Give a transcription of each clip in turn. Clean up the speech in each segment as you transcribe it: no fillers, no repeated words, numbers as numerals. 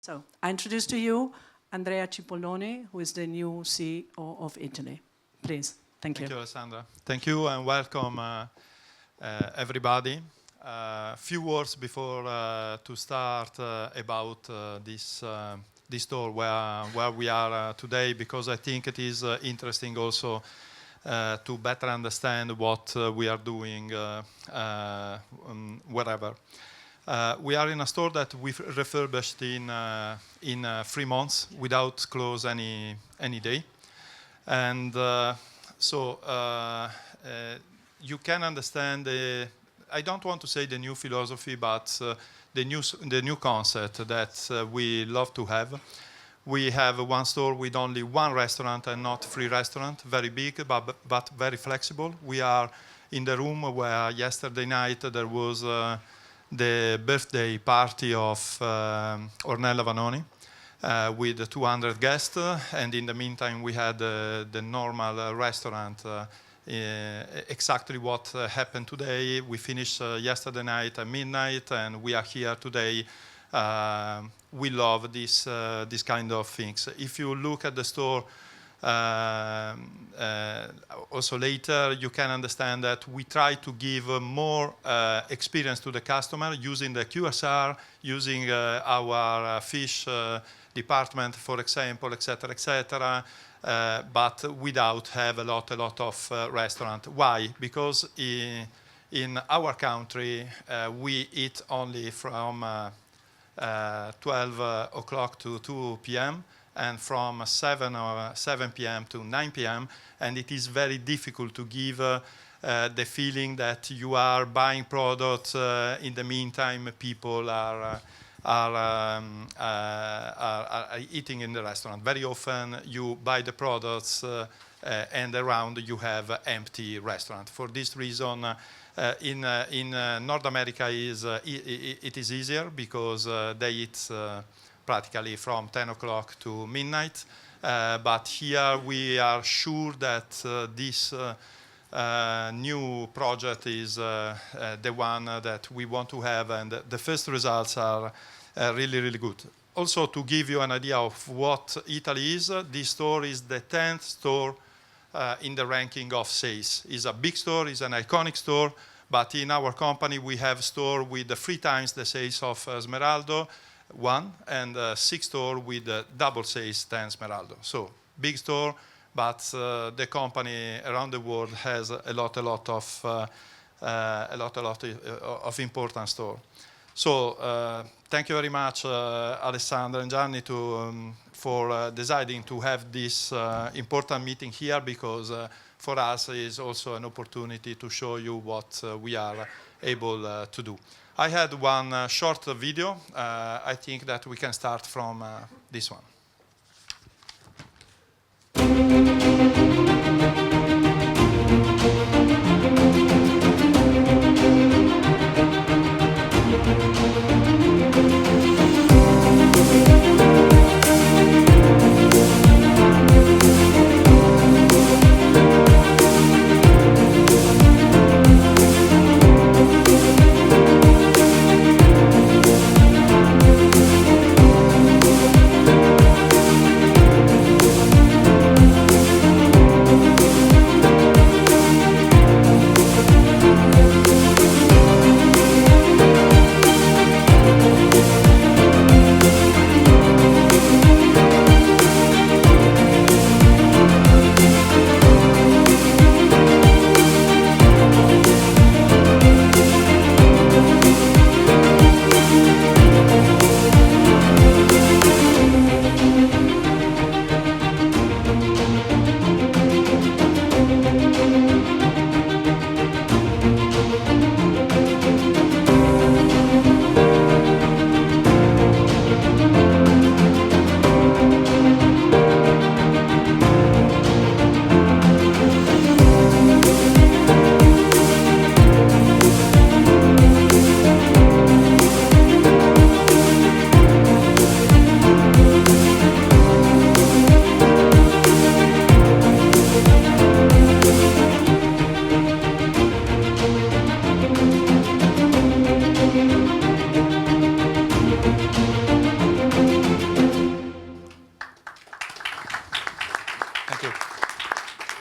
So I introduce to you Andrea Cipollone, who is the new CEO of Eataly. Please, thank you. Thank you, Alessandra. Thank you and welcome everybody. Few words before to start about this store where we are today, because I think it is interesting also to better understand what we are doing wherever. We are in a store that we've refurbished in 3 months without close any day, and so you can understand I don't want to say the new philosophy, but the new concept that we love to have. We have one store with only one restaurant and not 3 restaurants, very big but very flexible. We are in the room where yesterday night there was the birthday party of Ornella Vanoni with 200 guests, and in the meantime we had the normal restaurant. Exactly what happened today. We finished yesterday night at midnight, and we are here today. We love this kind of things. If you look at the store also later, you can understand that we try to give more experience to the customer using the QSR, using our fish department, for example, etc., etc. But without have a lot of restaurant. Why? Because in our country we eat only from 12 o'clock to 2 p.m. and from 7 p.m. to 9 p.m. and it is very difficult to give the feeling that you are buying products. In the meantime, people are eating in the restaurant. Very often you buy the products and around you have empty restaurant. For this reason, in North America it is easier because they eat practically from 10 o'clock to midnight. But here we are sure that this new project is the one that we want to have, and the first results are really good. Also, to give you an idea of what Eataly is, this store is the 10th store in the ranking of sales. It's a big store, it's an iconic store, but in our company we have store with 3 times the sales of Smeraldo, 1, and 6 store with double sales than Smeraldo. So big store, but the company around the world has a lot of important store. So thank you very much, Alessandro and Gianni, for deciding to have this important meeting here, because for us is also an opportunity to show you what we are able to do. I had one short video. I think that we can start from this one.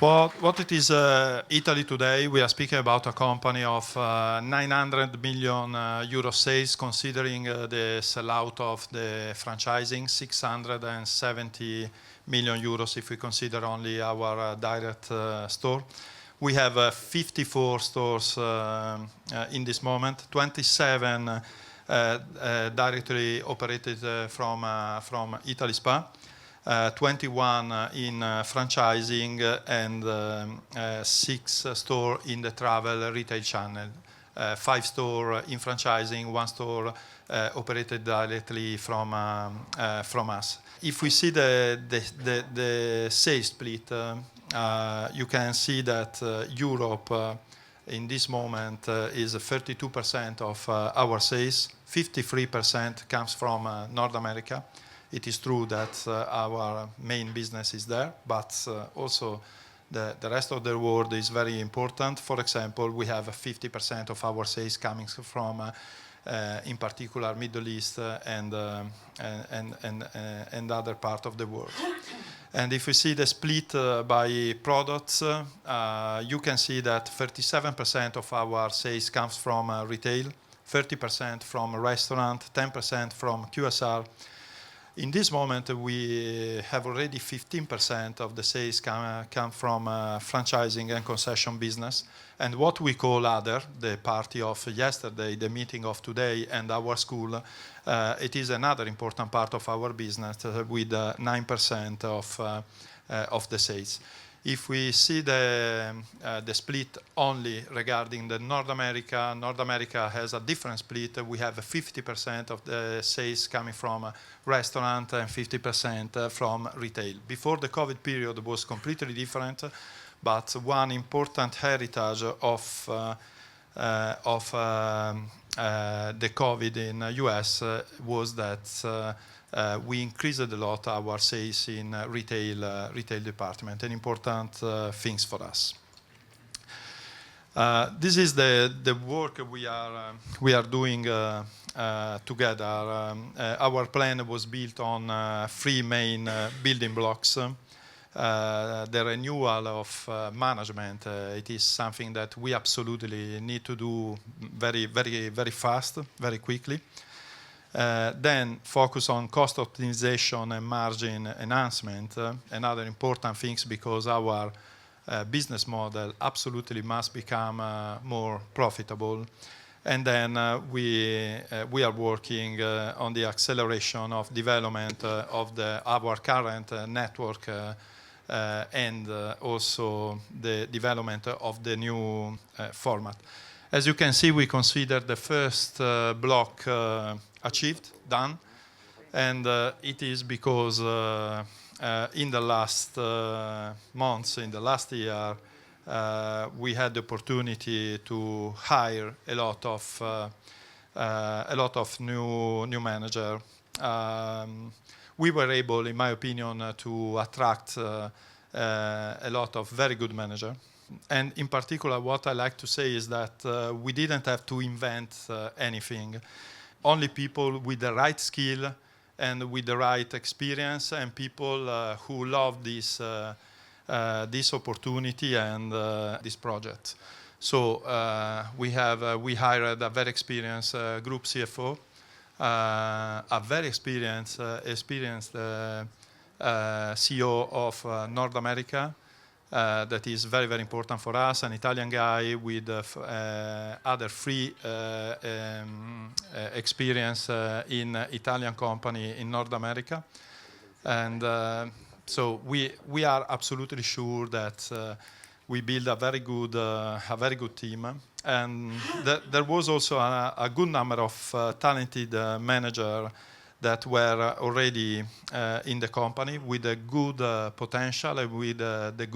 What it is Italy today, we are speaking about a company of 900 million euro sales, considering the sellout of the franchising, 670 million euros if we consider only our direct store. We have 54 stores in this moment, 27 directly operated from Eataly Spa. 21 in franchising and 6 stores in the travel retail channel. 5 stores in franchising, 1 store operated directly from us. If we see the sales split, you can see that Europe in this moment is 32% of our sales. 53% comes from North America. It is true that our main business is there, but also the rest of the world is very important. For example, we have 50% of our sales coming from, in particular, Middle East and other part of the world. And if we see the split by products, you can see that 37% of our sales comes from retail, 30% from restaurant, 10% from QSR. In this moment, we have already 15% of the sales come from franchising and concession business. And what we call other, the party of yesterday, the meeting of today, and our school, it is another important part of our business with 9% of the sales. If we see the split only regarding the North America has a different split. We have 50% of the sales coming from restaurant and 50% from retail. Before the COVID period was completely different, but one important heritage of the COVID in US was that we increased a lot our sales in retail department, an important things for us. This is the work we are doing together. Our plan was built on 3 main building blocks. The renewal of management, it is something that we absolutely need to do very, very, very fast, very quickly. Then focus on cost optimization and margin enhancement, and other important things, because our business model absolutely must become more profitable. And then we are working on the acceleration of development of our current network and also the development of the new format. As you can see, we consider the first block achieved, done, and it is because in the last months, in the last year, we had the opportunity to hire a lot of new manager. We were able, in my opinion, to attract a lot of very good manager. And in particular, what I like to say is that we didn't have to invent anything. Only people with the right skill and with the right experience, and people who love this opportunity and this project. So we hired a very experienced group CFO, a very experienced CEO of North America. That is very, very important for us, an Italian guy with other 3 experience in Italian company in North America. And so we are absolutely sure that we build a very good team. And there was also a good number of talented manager that were already in the company with a good potential and with the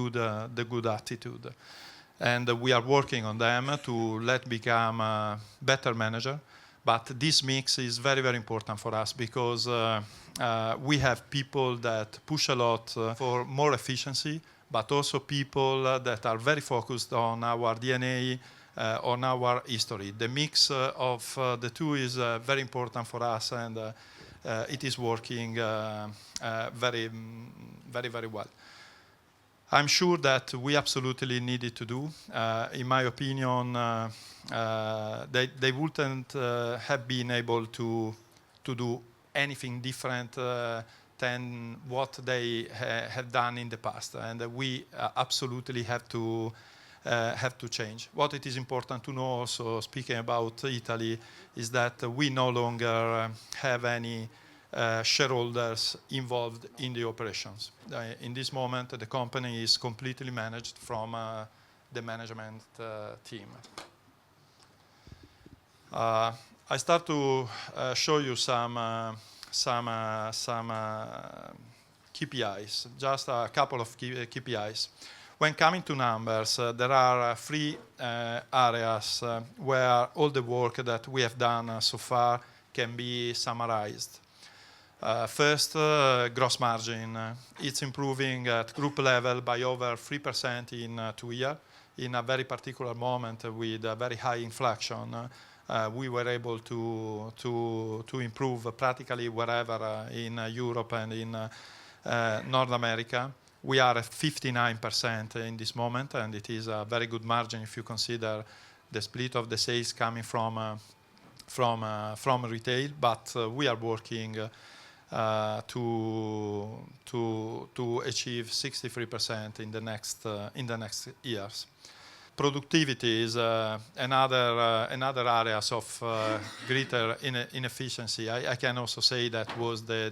good attitude. And we are working on them to let become a better manager. But this mix is very, very important for us, because we have people that push a lot for more efficiency, but also people that are very focused on our DNA, on our history. The mix of the two is very important for us, and it is working very, very, very well. I'm sure that we absolutely needed to do. In my opinion, they wouldn't have been able to do anything different than what they have done in the past, and we absolutely have to change. What it is important to know also, speaking about Italy, is that we no longer have any shareholders involved in the operations. In this moment, the company is completely managed from the management team. I start to show you some KPIs, just a couple of KPIs. When coming to numbers, there are three areas where all the work that we have done so far can be summarized. First, gross margin. It's improving at group level by over 3% in 2 years. In a very particular moment with a very high inflation, we were able to improve practically wherever in Europe and in North America. We are at 59% in this moment, and it is a very good margin if you consider the split of the sales coming from retail. But we are working to achieve 63% in the next years. Productivity is another areas of greater inefficiency. I can also say that was the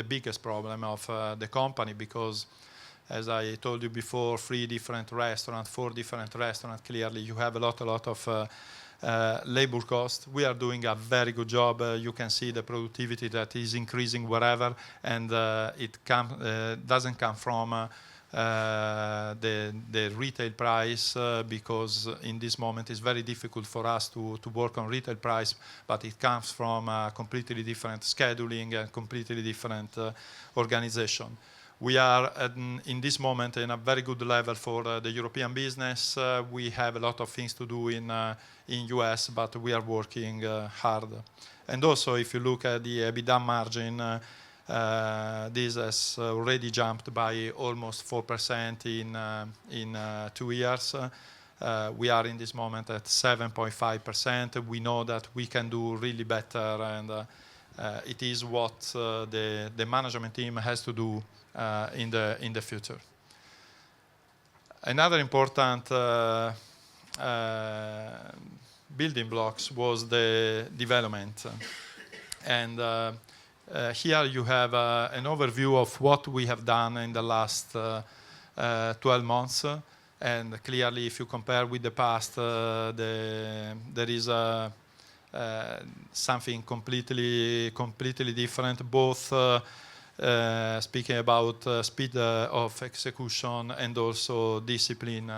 biggest problem of the company, because as I told you before, 4 different restaurants, clearly you have a lot of labor cost. We are doing a very good job. You can see the productivity that is increasing wherever, and it doesn't come from the retail price, because in this moment it's very difficult for us to work on retail price, but it comes from completely different scheduling and completely different organization. We are in this moment in a very good level for the European business. We have a lot of things to do in US, but we are working hard. And also, if you look at the EBITDA margin, this has already jumped by almost 4% in 2 years. We are in this moment at 7.5%. We know that we can do really better, and it is what the management team has to do in the future. Another important building blocks was the development, and here you have an overview of what we have done in the last 12 months. And clearly, if you compare with the past, there is something completely different, both speaking about speed of execution and also discipline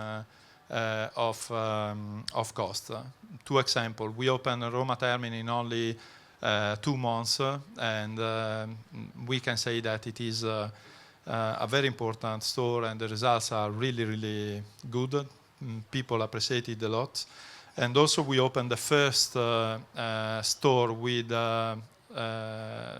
of cost. 2 examples. We opened a Roma terminal in only 2 months, and we can say that it is a very important store, and the results are really good. People appreciate it a lot. And also we opened the first store with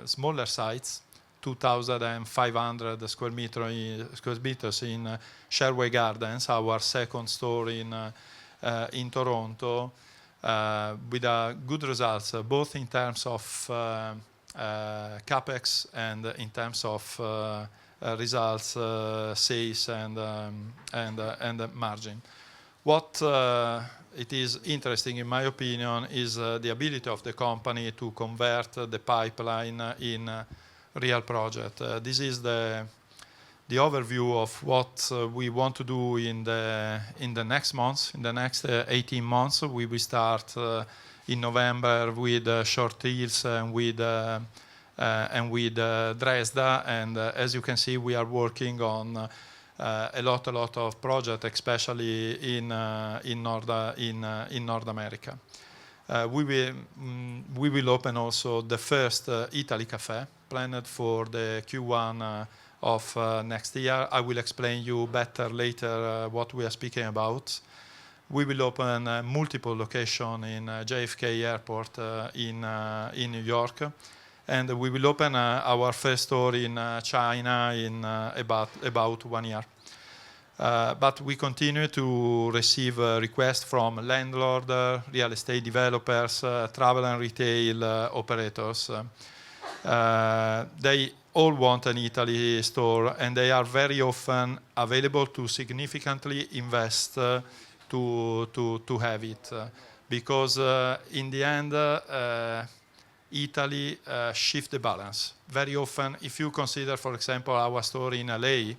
smaller sites, 2,500 square meters in Sherway Gardens, our second store in Toronto, with good results, both in terms of capex and in terms of results, sales and margin. What it is interesting, in my opinion, is the ability of the company to convert the pipeline in real project. This is the overview of what we want to do in the next months. In the next 18 months, we will start in November with Short Hills and with Dresda. And as you can see, we are working on a lot of projects, especially in North America. We will open also the first Eataly cafe, planned for the Q1 of next year. I will explain you better later what we are speaking about. We will open multiple locations in JFK Airport in New York, and we will open our first store in China in about 1 year. But we continue to receive requests from landlord, real estate developers, travel and retail operators. They all want an Eataly store, and they are very often available to significantly invest to have it. Because in the end, Eataly shifts the balance. Very often, if you consider, for example, our store in LA,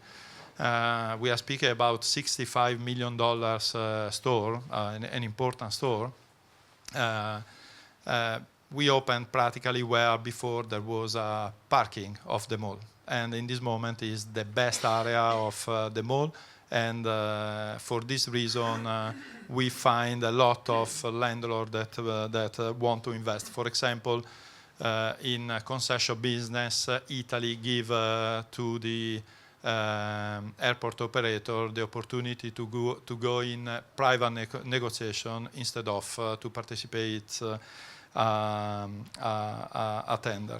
we are speaking about $65 million store, an important store. We opened practically where before there was a parking of the mall. And in this moment is the best area of the mall. And for this reason, we find a lot of landlords that want to invest. For example, in concession business, Eataly give to the airport operator the opportunity to go in private negotiation instead of to participate a tender.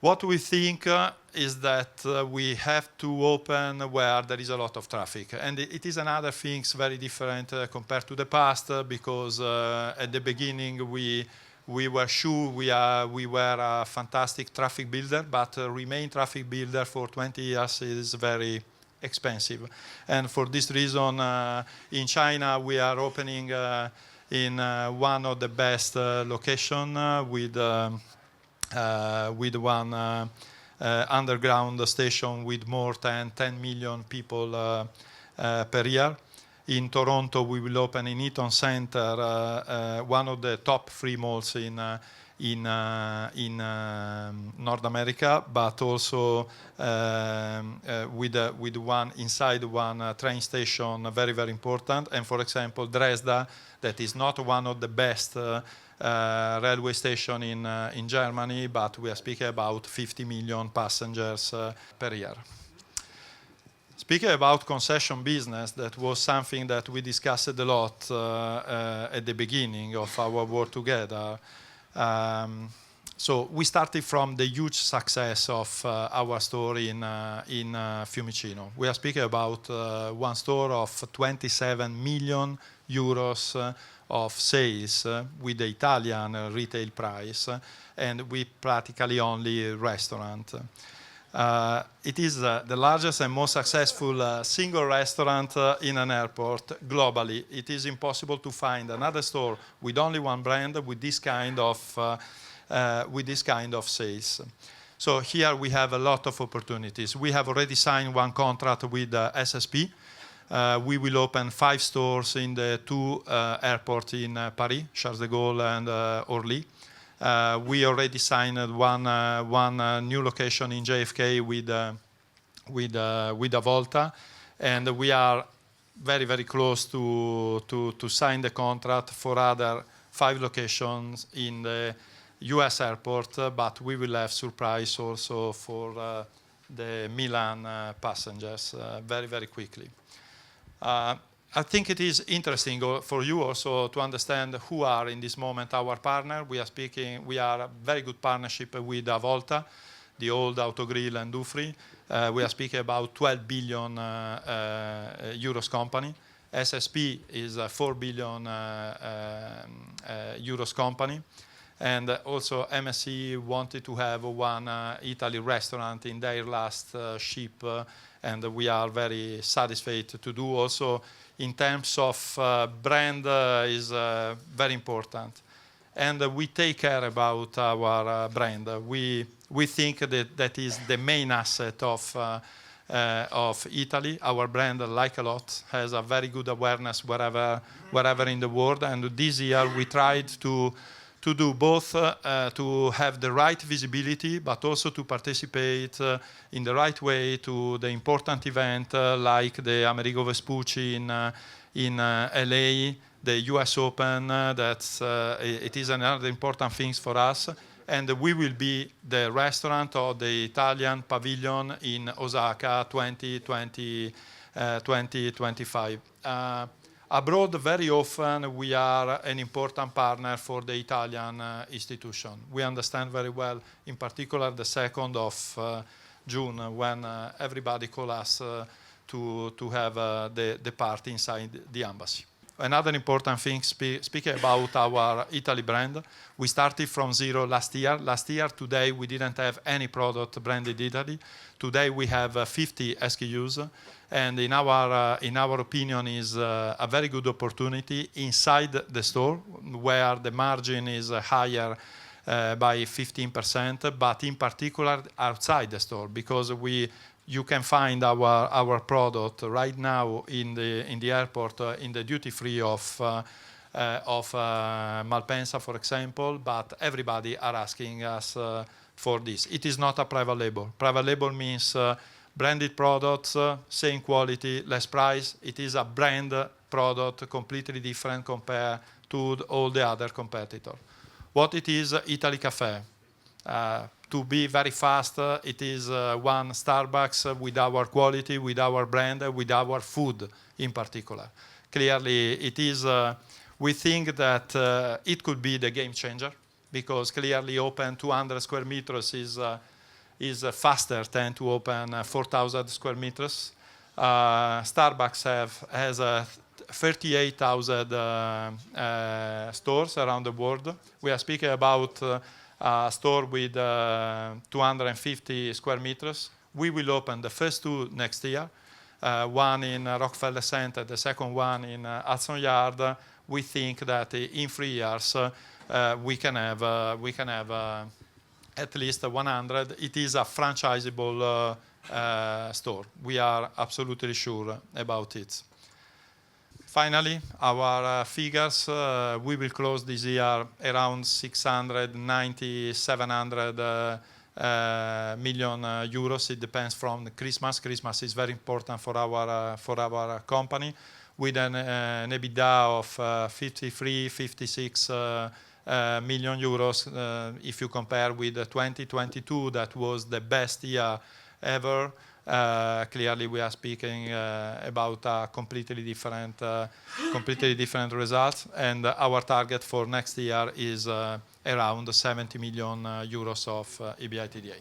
What we think is that we have to open where there is a lot of traffic. And it is another thing very different compared to the past because at the beginning we were sure we were a fantastic traffic builder, but remain traffic builder for 20 years is very expensive. And for this reason, in China, we are opening in one of the best location with one underground station with more than 10 million people per year. In Toronto, we will open in Eaton Center, one of the top 3 malls in North America, but also with one inside one train station, very, very important. And for example, Dresda, that is not one of the best railway station in Germany, but we are speaking about 50 million passengers per year. Speaking about concession business, that was something that we discussed a lot at the beginning of our work together. So we started from the huge success of our store in Fiumicino. We are speaking about one store of 27 million euros of sales with the Italian retail price, and we practically only restaurant. It is the largest and most successful single restaurant in an airport globally. It is impossible to find another store with only one brand with this kind of sales. So here we have a lot of opportunities. We have already signed one contract with SSP. We will open 5 stores in the 2 airports in Paris, Charles de Gaulle and Orly. We already signed one new location in JFK with Avolta, and we are very, very close to sign the contract for other 5 locations in the US airport, but we will have surprise also for the Milan passengers very, very quickly. I think it is interesting for you also to understand who are in this moment our partner. We are a very good partnership with Avolta, the old Autogrill and Dufry. We are speaking about 12 billion euros company. SSP is a 4 billion euros company. And also MSC wanted to have one Eataly restaurant in their last ship, and we are very satisfied to do also. In terms of brand is very important, and we take care about our brand. We think that is the main asset of Eataly. Our brand, like a lot, has a very good awareness wherever in the world. And this year we tried to do both, to have the right visibility, but also to participate in the right way to the important event like the Amerigo Vespucci in LA, the US Open. It is another important thing for us. And we will be the restaurant or the Italian pavilion in Osaka 2025. Abroad, very often, we are an important partner for the Italian institution. We understand very well, in particular, the 2nd of June, when everybody called us to have the party inside the embassy. Another important thing, speaking about our Eataly brand, we started from zero last year. Last year, today, we didn't have any product branded Eataly. Today, we have 50 SKUs, and in our opinion, is a very good opportunity inside the store, where the margin is higher by 15%, but in particular outside the store, because you can find our product right now in the airport, in the duty free of Malpensa, for example. But everybody are asking us for this. It is not a private label. Private label means branded products, same quality, less price. It is a brand product, completely different compared to all the other competitors. What it is, Eataly Cafe. To be very fast, it is one Starbucks with our quality, with our brand, with our food in particular. Clearly, it is. We think that it could be the game changer, because clearly open 200 square meters is faster than to open 4,000 square meters. Starbucks has 38,000 stores around the world. We are speaking about a store with 250 square meters. We will open the first two next year, one in Rockefeller Center, the second one in Hudson Yard. We think that in 3 years we can have at least 100. It is a franchisable store. We are absolutely sure about it. Finally, our figures, we will close this year around 690, 700 million euros. It depends from the Christmas. Christmas is very important for our company, with an EBITDA of 53, 56 million euros. If you compare with 2022, that was the best year ever. Clearly, we are speaking about a completely different results, and our target for next year is around 70 million euros of EBITDA.